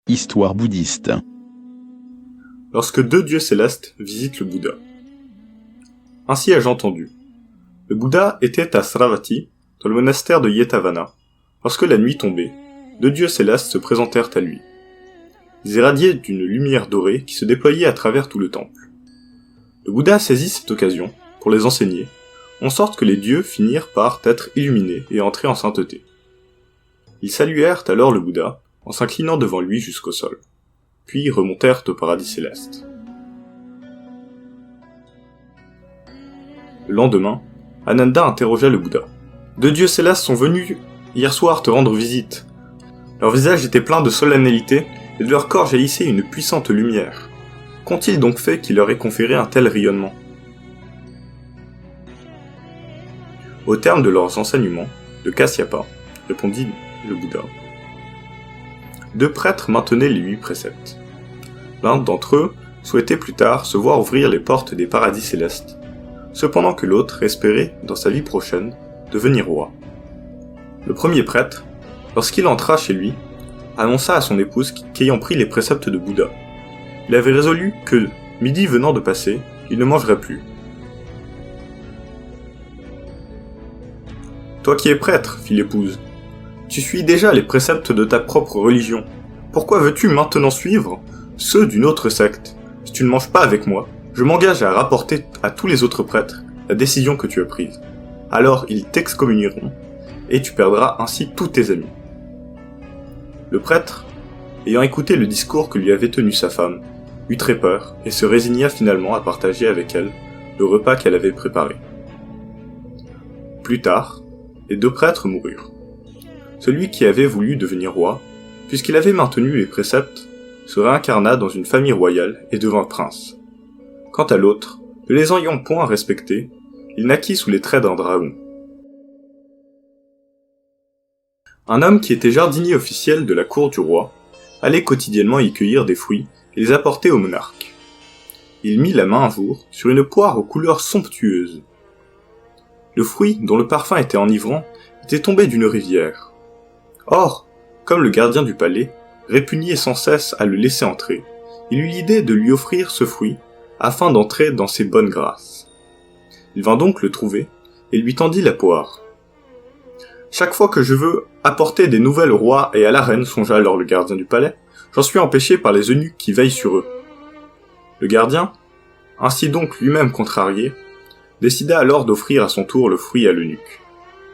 Histoire bouddhiste. Lorsque deux dieux célestes visitent le Bouddha. Ainsi ai-je entendu. Le Bouddha était à Sravati, dans le monastère de Yetavana, lorsque la nuit tombait, deux dieux célestes se présentèrent à lui. Ils irradiaient d'une lumière dorée qui se déployait à travers tout le temple. Le Bouddha saisit cette occasion pour les enseigner, en sorte que les dieux finirent par être illuminés et entrer en sainteté. Ils saluèrent alors le Bouddha, en s'inclinant devant lui jusqu'au sol, puis remontèrent au paradis céleste. Le lendemain, Ananda interrogea le Bouddha. « Deux dieux célestes sont venus hier soir te rendre visite. Leur visage était plein de solennalité, et de leur corps jaillissait une puissante lumière. Qu'ont-ils donc fait qui leur ait conféré un tel rayonnement ?» Au terme de leurs enseignements, de Kasyapa, répondit le Bouddha. Deux prêtres maintenaient les 8 préceptes. L'un d'entre eux souhaitait plus tard se voir ouvrir les portes des paradis célestes, cependant que l'autre espérait, dans sa vie prochaine, devenir roi. Le premier prêtre, lorsqu'il entra chez lui, annonça à son épouse qu'ayant pris les préceptes de Bouddha, il avait résolu que, midi venant de passer, il ne mangerait plus. « Toi qui es prêtre, fit l'épouse, tu suis déjà les préceptes de ta propre religion. Pourquoi veux-tu maintenant suivre ceux d'une autre secte ? Si tu ne manges pas avec moi, je m'engage à rapporter à tous les autres prêtres la décision que tu as prise. Alors ils t'excommunieront, et tu perdras ainsi tous tes amis. » Le prêtre, ayant écouté le discours que lui avait tenu sa femme, eut très peur et se résigna finalement à partager avec elle le repas qu'elle avait préparé. Plus tard, les deux prêtres moururent. Celui qui avait voulu devenir roi, puisqu'il avait maintenu les préceptes, se réincarna dans une famille royale et devint prince. Quant à l'autre, ne les ayant point respectés, il naquit sous les traits d'un dragon. Un homme qui était jardinier officiel de la cour du roi allait quotidiennement y cueillir des fruits et les apporter au monarque. Il mit la main un jour sur une poire aux couleurs somptueuses. Le fruit, dont le parfum était enivrant, était tombé d'une rivière. Or, comme le gardien du palais répugnait sans cesse à le laisser entrer, il eut l'idée de lui offrir ce fruit afin d'entrer dans ses bonnes grâces. Il vint donc le trouver et lui tendit la poire. « Chaque fois que je veux apporter des nouvelles au roi et à la reine, songea alors le gardien du palais, j'en suis empêché par les eunuques qui veillent sur eux. » Le gardien, ainsi donc lui-même contrarié, décida alors d'offrir à son tour le fruit à l'eunuque.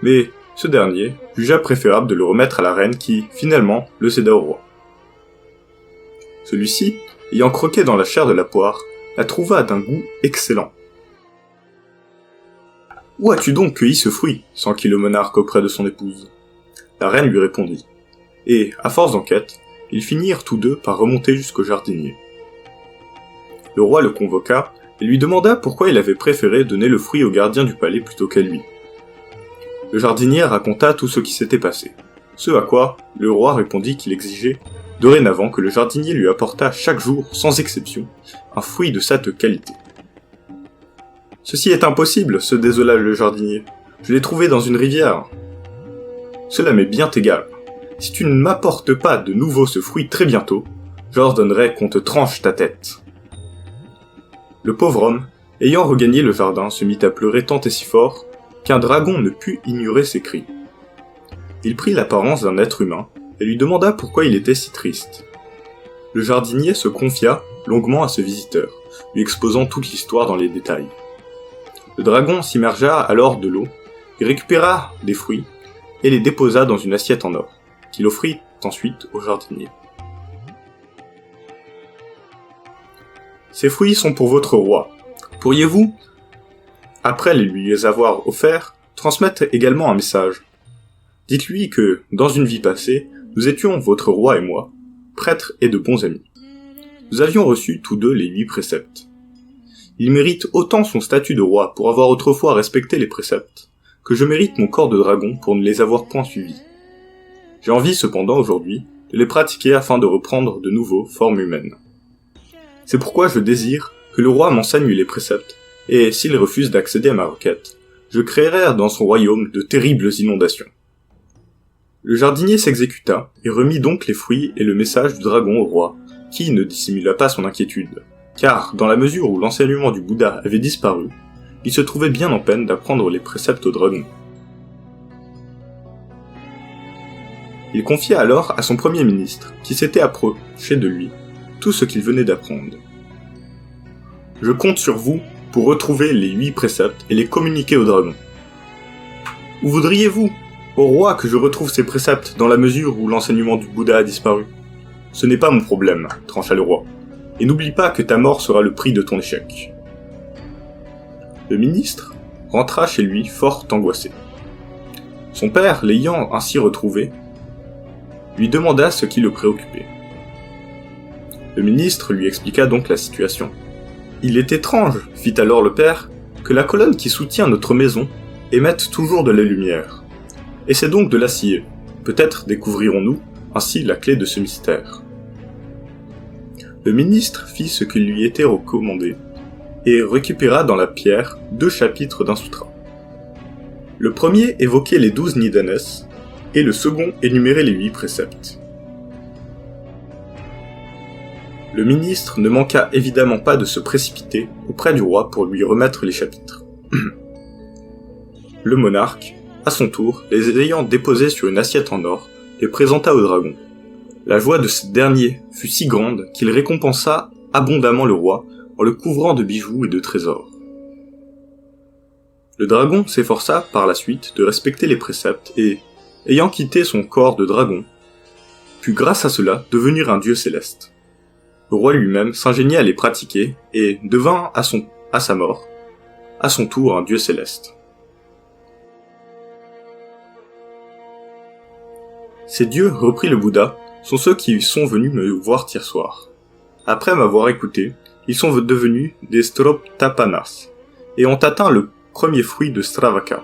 Mais ce dernier jugea préférable de le remettre à la reine qui, finalement, le céda au roi. Celui-ci, ayant croqué dans la chair de la poire, la trouva d'un goût excellent. « Où as-tu donc cueilli ce fruit ?» s'enquit le monarque auprès de son épouse. La reine lui répondit, et, à force d'enquête, ils finirent tous deux par remonter jusqu'au jardinier. Le roi le convoqua et lui demanda pourquoi il avait préféré donner le fruit au gardien du palais plutôt qu'à lui. Le jardinier raconta tout ce qui s'était passé, ce à quoi le roi répondit qu'il exigeait dorénavant que le jardinier lui apportât chaque jour, sans exception, un fruit de cette qualité. « Ceci est impossible, se désola le jardinier. Je l'ai trouvé dans une rivière. »« Cela m'est bien égal. Si tu ne m'apportes pas de nouveau ce fruit très bientôt, j'ordonnerai qu'on te tranche ta tête. » Le pauvre homme, ayant regagné le jardin, se mit à pleurer tant et si fort qu'un dragon ne put ignorer ses cris. Il prit l'apparence d'un être humain et lui demanda pourquoi il était si triste. Le jardinier se confia longuement à ce visiteur, lui exposant toute l'histoire dans les détails. Le dragon s'immergea alors de l'eau, y récupéra des fruits et les déposa dans une assiette en or, qu'il offrit ensuite au jardinier. « Ces fruits sont pour votre roi. Pourriez-vous, après les lui avoir offerts, transmettre également un message. Dites-lui que, dans une vie passée, nous étions, votre roi et moi, prêtres et de bons amis. Nous avions reçu tous deux les 8 préceptes. Il mérite autant son statut de roi pour avoir autrefois respecté les préceptes, que je mérite mon corps de dragon pour ne les avoir point suivis. J'ai envie cependant aujourd'hui de les pratiquer afin de reprendre de nouveau forme humaine. C'est pourquoi je désire que le roi m'enseigne les préceptes, et s'il refuse d'accéder à ma requête, je créerai dans son royaume de terribles inondations. » Le jardinier s'exécuta et remit donc les fruits et le message du dragon au roi, qui ne dissimula pas son inquiétude, car dans la mesure où l'enseignement du Bouddha avait disparu, il se trouvait bien en peine d'apprendre les préceptes au dragon. Il confia alors à son premier ministre, qui s'était approché de lui, tout ce qu'il venait d'apprendre. « Je compte sur vous pour retrouver les 8 préceptes et les communiquer au dragon. »« Où voudriez-vous, au roi, que je retrouve ces préceptes dans la mesure où l'enseignement du Bouddha a disparu ? » ?»« Ce n'est pas mon problème, trancha le roi, et n'oublie pas que ta mort sera le prix de ton échec. » Le ministre rentra chez lui fort angoissé. Son père, l'ayant ainsi retrouvé, lui demanda ce qui le préoccupait. Le ministre lui expliqua donc la situation. « Il est étrange, fit alors le père, que la colonne qui soutient notre maison émette toujours de la lumière. Et c'est donc de l'acier. Peut-être découvrirons-nous ainsi la clé de ce mystère. » Le ministre fit ce qui lui était recommandé, et récupéra dans la pierre 2 chapitres d'un sutra. Le premier évoquait les 12 nidanes, et le second énumérait les 8 préceptes. Le ministre ne manqua évidemment pas de se précipiter auprès du roi pour lui remettre les chapitres. Le monarque, à son tour, les ayant déposés sur une assiette en or, les présenta au dragon. La joie de ce dernier fut si grande qu'il récompensa abondamment le roi en le couvrant de bijoux et de trésors. Le dragon s'efforça par la suite de respecter les préceptes et, ayant quitté son corps de dragon, put grâce à cela devenir un dieu céleste. Le roi lui-même s'ingénia à les pratiquer et devint à sa mort, à son tour un dieu céleste. Ces dieux, reprit le Bouddha, sont ceux qui sont venus me voir hier soir. Après m'avoir écouté, ils sont devenus des Stroptapanas et ont atteint le premier fruit de Stravaka.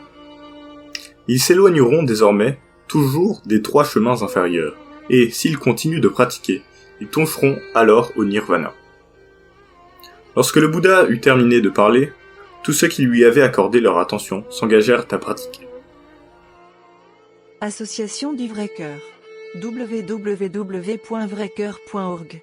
Ils s'éloigneront désormais toujours des 3 chemins inférieurs, et s'ils continuent de pratiquer, ils tomberont alors au nirvana. Lorsque le Bouddha eut terminé de parler, tous ceux qui lui avaient accordé leur attention s'engagèrent à pratiquer. Association du Vrai Cœur. www.vrais-cœur.org